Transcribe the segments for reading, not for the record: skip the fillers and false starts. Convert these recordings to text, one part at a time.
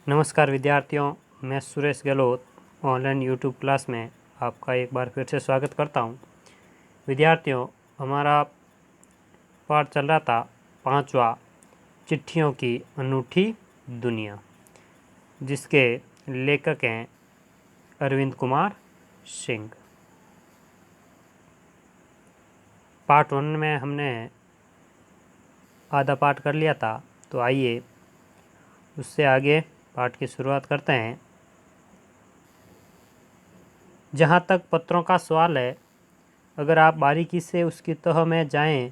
नमस्कार विद्यार्थियों, मैं Suresh Gehlot online YouTube class में आपका एक बार फिर से स्वागत करता हूं। विद्यार्थियों, हमारा पाठ चल रहा था 5वां चिट्ठियों की अनूठी दुनिया, जिसके लेखक हैं अरविंद कुमार सिंह। पार्ट 1 में हमने आधा पाठ कर लिया था, तो आइए उससे आगे पाठ की शुरुआत करते हैं। जहाँ तक पत्रों का सवाल है, अगर आप बारीकी से उसकी तह में जाएं,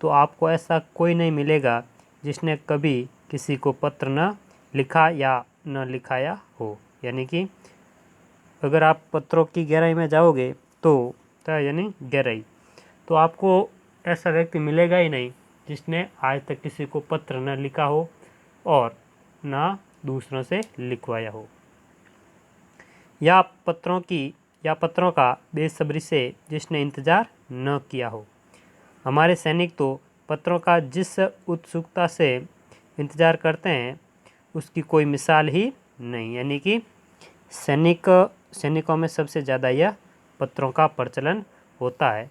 तो आपको ऐसा कोई नहीं मिलेगा जिसने कभी किसी को पत्र न लिखा या न लिखाया हो। यानी कि अगर आप पत्रों की गहराई में जाओगे तो यानी गहराई, तो आपको ऐसा व्यक्ति मिलेगा ही नहीं जिसने आज तक किसी को पत्र न लिखा हो और ना दूसरों से लिखवाया हो, या पत्रों का बेसब्री से जिसने इंतज़ार न किया हो। हमारे सैनिक तो पत्रों का जिस उत्सुकता से इंतज़ार करते हैं उसकी कोई मिसाल ही नहीं। यानी कि सैनिकों में सबसे ज़्यादा यह पत्रों का प्रचलन होता है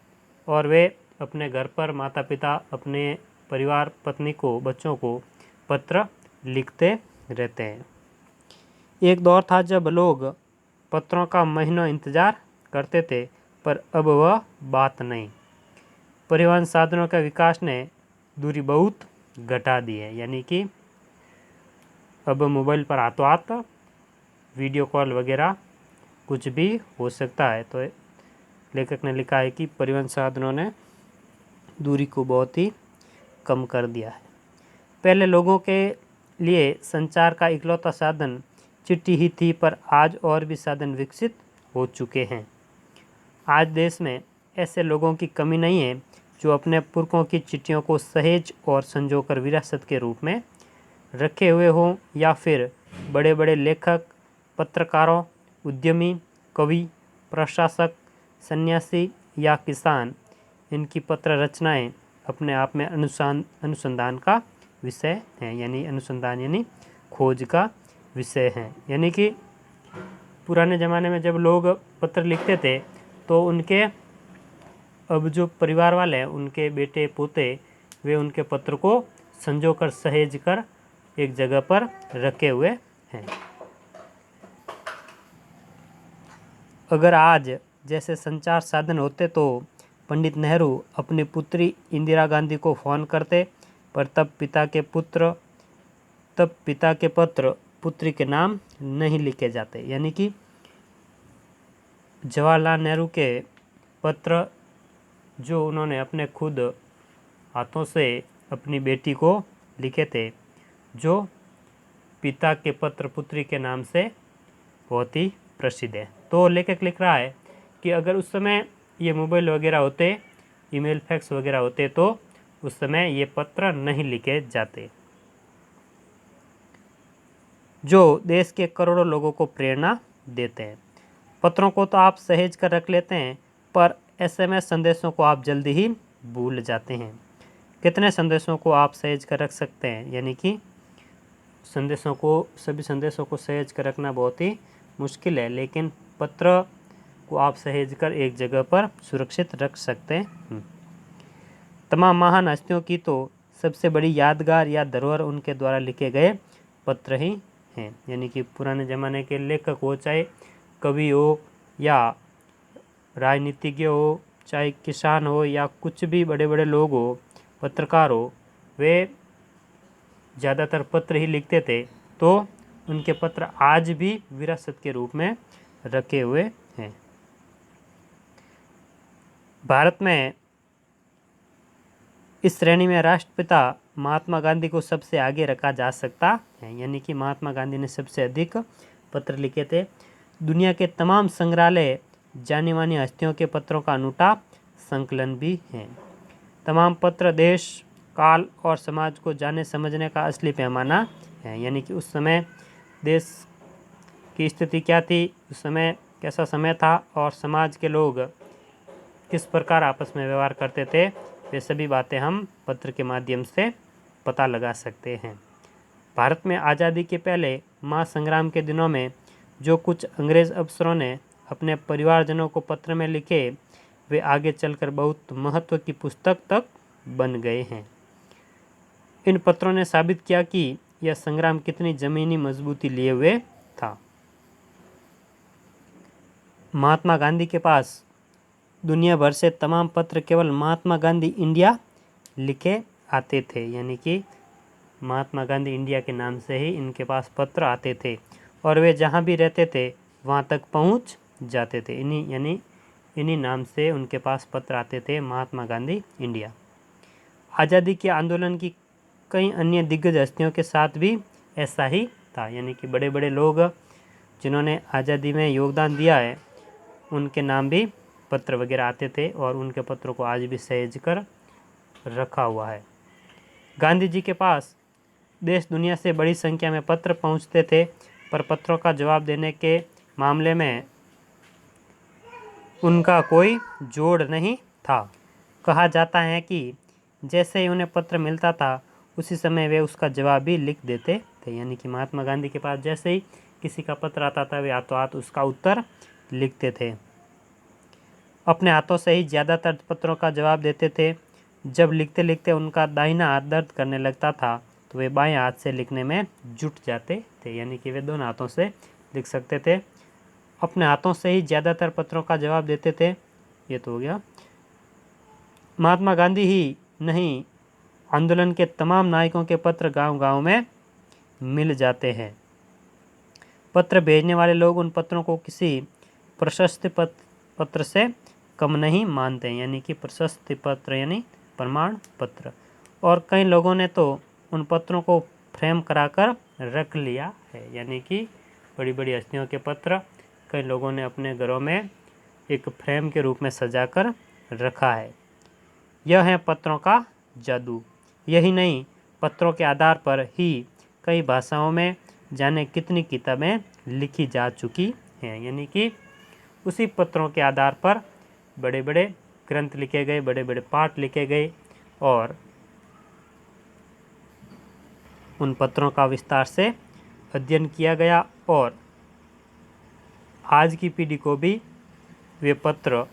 और वे अपने घर पर माता पिता, अपने परिवार, पत्नी को, बच्चों को पत्र लिखते रहते हैं। एक दौर था जब लोग पत्रों का महीनों इंतज़ार करते थे, पर अब वह बात नहीं। परिवहन साधनों के विकास ने दूरी बहुत घटा दी है। यानी कि अब मोबाइल पर हाथों हाथ वीडियो कॉल वगैरह कुछ भी हो सकता है। तो लेखक ने लिखा है कि परिवहन साधनों ने दूरी को बहुत ही कम कर दिया है। पहले लोगों के लिए संचार का इकलौता साधन चिट्ठी ही थी, पर आज और भी साधन विकसित हो चुके हैं। आज देश में ऐसे लोगों की कमी नहीं है जो अपने पुरखों की चिट्ठियों को सहेज और संजोकर विरासत के रूप में रखे हुए हों, या फिर बड़े बड़े लेखक, पत्रकारों, उद्यमी, कवि, प्रशासक, सन्यासी या किसान, इनकी पत्र रचनाएं अपने आप में अनुसंधान का विषय हैं। यानी अनुसंधान यानी खोज का विषय हैं। यानी कि पुराने ज़माने में जब लोग पत्र लिखते थे तो उनके अब जो परिवार वाले हैं, उनके बेटे पोते, वे उनके पत्र को संजोकर सहेज कर एक जगह पर रखे हुए हैं। अगर आज जैसे संचार साधन होते तो पंडित नेहरू अपनी पुत्री इंदिरा गांधी को फ़ोन करते, पर तब पिता के पत्र पुत्री के नाम नहीं लिखे जाते। यानी कि जवाहरलाल नेहरू के पत्र जो उन्होंने अपने खुद हाथों से अपनी बेटी को लिखे थे, जो पिता के पत्र पुत्री के नाम से बहुत ही प्रसिद्ध है। तो लेखक लिख रहा है कि अगर उस समय ये मोबाइल वगैरह होते, ईमेल, फैक्स वगैरह होते, तो उस समय ये पत्र नहीं लिखे जाते, जो देश के करोड़ों लोगों को प्रेरणा देते हैं। पत्रों को तो आप सहेज कर रख लेते हैं, पर SMS संदेशों को आप जल्दी ही भूल जाते हैं। कितने संदेशों को आप सहेज कर रख सकते हैं? यानी कि सभी संदेशों को सहेज कर रखना बहुत ही मुश्किल है, लेकिन पत्र को आप सहेज कर एक जगह पर सुरक्षित रख सकते हैं। तमाम महान हस्तियों की तो सबसे बड़ी यादगार या धरोहर उनके द्वारा लिखे गए पत्र ही हैं। यानी कि पुराने ज़माने के लेखक हो, चाहे कवि हो या राजनीतिज्ञ हो, चाहे किसान हो या कुछ भी बड़े बड़े लोग हो, पत्रकार हो, वे ज़्यादातर पत्र ही लिखते थे। तो उनके पत्र आज भी विरासत के रूप में रखे हुए हैं। भारत में इस श्रेणी में राष्ट्रपिता महात्मा गांधी को सबसे आगे रखा जा सकता है। यानी कि महात्मा गांधी ने सबसे अधिक पत्र लिखे थे। दुनिया के तमाम संग्रहालय जानी मानी हस्तियों के पत्रों का अनूठा संकलन भी है। तमाम पत्र देश, काल और समाज को जाने समझने का असली पैमाना है। यानी कि उस समय देश की स्थिति क्या थी, उस समय कैसा समय था और समाज के लोग किस प्रकार आपस में व्यवहार करते थे, वे सभी बातें हम पत्र के माध्यम से पता लगा सकते हैं। भारत में आज़ादी के पहले महासंग्राम के दिनों में जो कुछ अंग्रेज़ अफसरों ने अपने परिवारजनों को पत्र में लिखे, वे आगे चलकर बहुत महत्व की पुस्तक तक बन गए हैं। इन पत्रों ने साबित किया कि यह संग्राम कितनी ज़मीनी मजबूती लिए हुए था। महात्मा गांधी के पास दुनिया भर से तमाम पत्र केवल महात्मा गांधी इंडिया लिखे आते थे, यानी कि महात्मा गांधी इंडिया के नाम से ही इनके पास पत्र आते थे और वे जहाँ भी रहते थे वहाँ तक पहुँच जाते थे। इन्हीं नाम से उनके पास पत्र आते थे, महात्मा गांधी इंडिया। आज़ादी के आंदोलन की कई अन्य दिग्गज हस्तियों के साथ भी ऐसा ही था, यानी कि बड़े बड़े लोग जिन्होंने आज़ादी में योगदान दिया है उनके नाम भी पत्र वगैरह आते थे और उनके पत्रों को आज भी सहेज कर रखा हुआ है। गांधी जी के पास देश दुनिया से बड़ी संख्या में पत्र पहुंचते थे, पर पत्रों का जवाब देने के मामले में उनका कोई जोड़ नहीं था। कहा जाता है कि जैसे ही उन्हें पत्र मिलता था उसी समय वे उसका जवाब भी लिख देते थे, यानी कि महात्मा गांधी के पास जैसे ही किसी का पत्र आता था वे हाथों हाथ उसका उत्तर लिखते थे। अपने हाथों से ही ज़्यादातर पत्रों का जवाब देते थे। जब लिखते लिखते उनका दाहिना हाथ दर्द करने लगता था तो वे बाएं हाथ से लिखने में जुट जाते थे, यानी कि वे दोनों हाथों से लिख सकते थे। अपने हाथों से ही ज़्यादातर पत्रों का जवाब देते थे। ये तो हो गया। महात्मा गांधी ही नहीं, आंदोलन के तमाम नायकों के पत्र गांव-गांव में मिल जाते हैं। पत्र भेजने वाले लोग उन पत्रों को किसी प्रशस्ति पत्र से कम नहीं मानते हैं, यानी कि प्रशस्ति पत्र यानी प्रमाण पत्र। और कई लोगों ने तो उन पत्रों को फ्रेम कराकर रख लिया है, यानी कि बड़ी बड़ी हस्तियों के पत्र कई लोगों ने अपने घरों में एक फ्रेम के रूप में सजाकर रखा है। यह है पत्रों का जादू। यही नहीं, पत्रों के आधार पर ही कई भाषाओं में जाने कितनी किताबें लिखी जा चुकी हैं, यानी कि उसी पत्रों के आधार पर बड़े बड़े ग्रंथ लिखे गए, बड़े बड़े पाठ लिखे गए और उन पत्रों का विस्तार से अध्ययन किया गया और आज की पीढ़ी को भी वे पत्र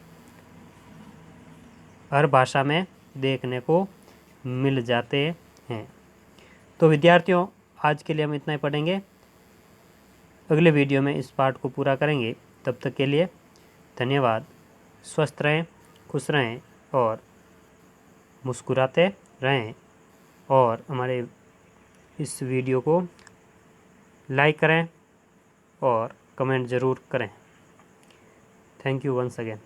हर भाषा में देखने को मिल जाते हैं। तो विद्यार्थियों, आज के लिए हम इतना ही पढ़ेंगे। अगले वीडियो में इस पाठ को पूरा करेंगे। तब तक के लिए धन्यवाद। स्वस्थ रहें, खुश रहें और मुस्कुराते रहें और हमारे इस वीडियो को लाइक करें और कमेंट ज़रूर करें। Thank you once again.